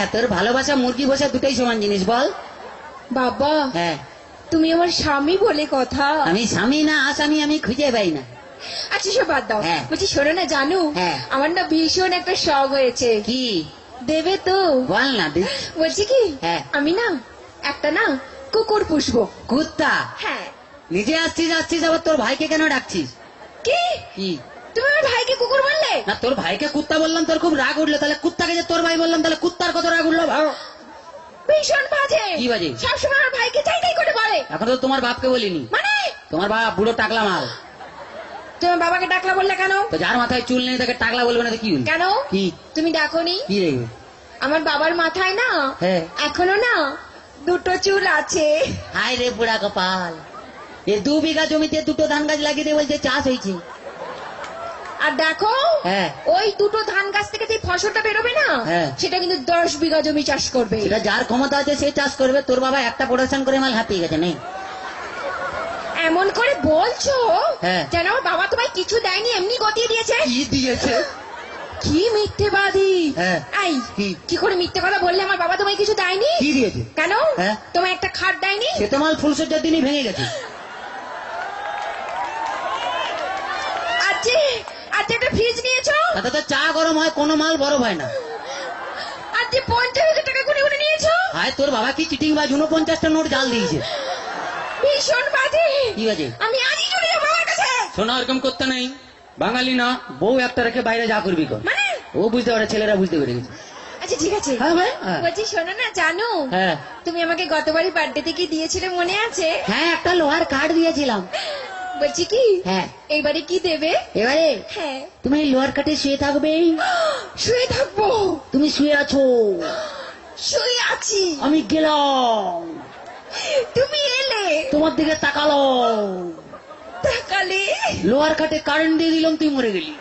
হ্যাঁ, তোর ভালোবাসা মুরগি বসা দুটাই সমান জিনিস, বল। বাবা, হ্যাঁ, তুমি আমার স্বামী বলে কথা। আমি স্বামী না আসামি আমি খুঁজে পাই না। আচ্ছা সব বাদ দাও। হ্যাঁ। বলছি শোনো না জানু, হ্যাঁ। আমার না ভীষণ একটা শখ হয়েছে। কি? দেবে তো? বল না। বলছি কি, হ্যাঁ। আমি না একটা না কুকুর পুষবো। কুত্তা? হ্যাঁ। নিজে আসছিস আবার তোর ভাইকে কেন ডাকছিস? কি কি? তুমি আমার ভাইকে কুকুর বললে? না, তোর ভাইকে কুত্তা বললাম তোর খুব রাগ উঠলো, তাহলে কুত্তাকে যে তোর ভাই বললাম তাহলে কুত্তার কত রাগ উঠলো ভাও। ভীষণ বাজে। কি বাজে? সবসময় আমার ভাইকে চাই চাই করে বলে। এখন তো তোমার বাপকে বলিনি। মানে তোমার বাপ বুড়ো টাকলা মাল। তুমি বাবাকে ডাকলা বললে কেন? তো যার মাথায় চুল নেই তাকে টাকলা বলবে না তো কি হলো? কেন? কি? তুমি ডাকোনি? কি রে? আমার বাবার মাথায় না হ্যাঁ। এখনো না দুটো চুল আছে। হায় রে বুড়া কপাল, এ 2 বিঘা জমিতে দুটো ধান গাছ লাগিয়ে দিয়ে বলছে চাষ হয়েছে। আর দেখো, হ্যাঁ। ওই দুটো ধান গাছ থেকে যে ফসলটা বেরোবে না, হ্যাঁ। সেটা কিন্তু 10 বিঘা জমি চাষ করবে। সেটা যার ক্ষমতা আছে সে চাষ করবে। তোর বাবা একটা প্রোডাকশন করে মাল হাঁপিয়ে গেছে নেই। এমন করে বলছো হ্যাঁ। যেন আমার বাবা তোমায় কিছু দেয়নি, এমনি গতিয়ে দিয়েছে। কি দিয়েছে? কি মিথ্যেবাদী! হ্যাঁ। এই, কি? কি করে মিথ্যে কথা বললে আমার বাবা তোমায় কিছু দেয়নি? কি দিয়েছে? কেন? হ্যাঁ। তোমায় একটা খাট দেয়নি? সে তো মাল ফুলসজ্জার দিনই ভেঙে গেছে। আজকে আজকে একটা ফ্রিজ নিয়েছো? তাতে তো চা গরম হয়, কোনো মাল বরফ হয় না। আজকে 50,000 টাকা গুনে গুনে নিয়েছো? হায় তোর বাবা কি চিটিং বাজ, 49টা নোট জাল দিয়েছে। ভীষণ বাজে। কি বাজে? আমি আজই চলে যাবো বাবার কাছে। শোনা, এরকম করতে নেই। বাঙালি না, বউ একটা রেখে বাইরে যা করবি কর। মানে ও বুঝতে পারে, ছেলেরা বুঝতে পেরে গেছে। আচ্ছা ঠিক আছে। হ্যাঁ ভাই, হ্যাঁ। বলছি শোনো না জানো, হ্যাঁ। তুমি আমাকে গতবারই বার্থডেতে কি দিয়েছিলে মনে আছে? হ্যাঁ, একটা লোহার কাঠ দিয়েছিলাম। বলছি কি, হ্যাঁ। এইবারে কি দেবে? এবারে হ্যাঁ। তুমি এই লোহার কাঠে শুয়ে থাকবে। শুয়ে থাকবো? তুমি শুয়ে আছো, শুয়ে আছি। আমি গেলাম, তুমি এলে, তোমার দিকে তাকালো, তাকালে, লোহার কাঠে কারেন্ট দিয়ে দিলাম, তুই মরে গেলি।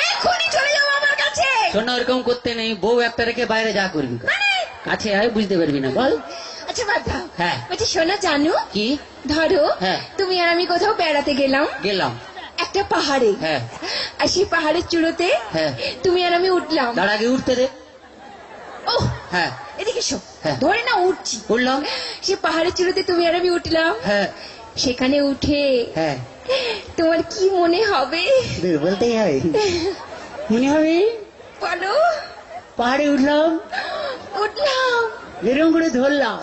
এক্ষুনি চলে যাবো আমার কাছে। শোনা, এরকম করতে নেই। বউ একটা রেখে বাইরে যা করবি কর। মানে কাছে আয়, বুঝতে পারবি না, বল। আচ্ছা বাদ দাও। হ্যাঁ। বলছি শোনো জানো, কি? ধরো হ্যাঁ। তুমি আর আমি কোথাও বেড়াতে গেলাম গেলাম। একটা পাহাড়ে। হ্যাঁ। আর সেই পাহাড়ের চূড়োতে হ্যাঁ। তুমি আর আমি উঠলাম। তার আগে উঠতে দে। ও হ্যাঁ। এদিকে এসো। হ্যাঁ। ধরে না উঠছি। উঠলাম। সে পাহাড়ের চূড়োতে তুমি আর আমি উঠলাম। হ্যাঁ। সেখানে উঠে হ্যাঁ। তোমার কি মনে হবে? বলতেই হবে, মনে হবে। বলো। পাহাড়ে উঠলাম, উঠলাম, এরকম করে ধরলাম,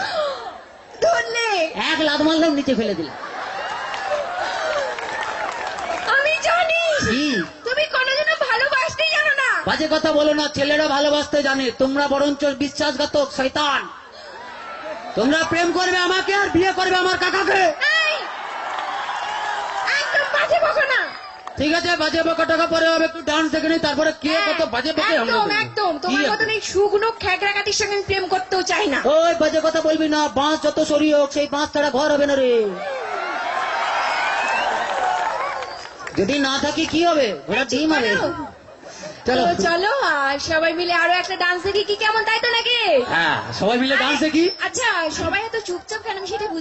ধরলে, এক লাত মারলাম, নিচে ফেলে দিলাম। আমি জানি কি? তুমি কোনোদিনও ভালোবাসতেই জানো না। বাজে কথা বলো না, ছেলেরা ভালোবাসতে জানে, তোমরা বরঞ্চ বিশ্বাসঘাতক শয়তান। তোমরা প্রেম করবে আমাকে আর বিয়ে করবে আমার কাকাকে। এই, একদম বাজে বকো না। ঠিক আছে, বাজে বকা টাকা পরে হবে, একটু ডান্স দেখে নি, তারপরে কে কত বাজে বকে আমরা একদম দেখবো। একদম কি তোমার একদম? মতন এই শুকনো খেকড়াকাটির সঙ্গে আমি প্রেম করতেও চাই না। ওই বাজে কথা বলবি না, বাঁশ যত সরি হোক সেই বাঁশ ছাড়া ঘর হবে না রে। যদি না থাকি কি হবে, ওরা ডিম হবে। চলো তো চলো আর সবাই মিলে আরো একটা ডান্স দেখি, কি কেমন, তাই তো নাকি? হ্যাঁ, সবাই মিলে ডান্স দেখি। আচ্ছা সবাই এত চুপচাপ কেন, আমি সেটা বুঝতে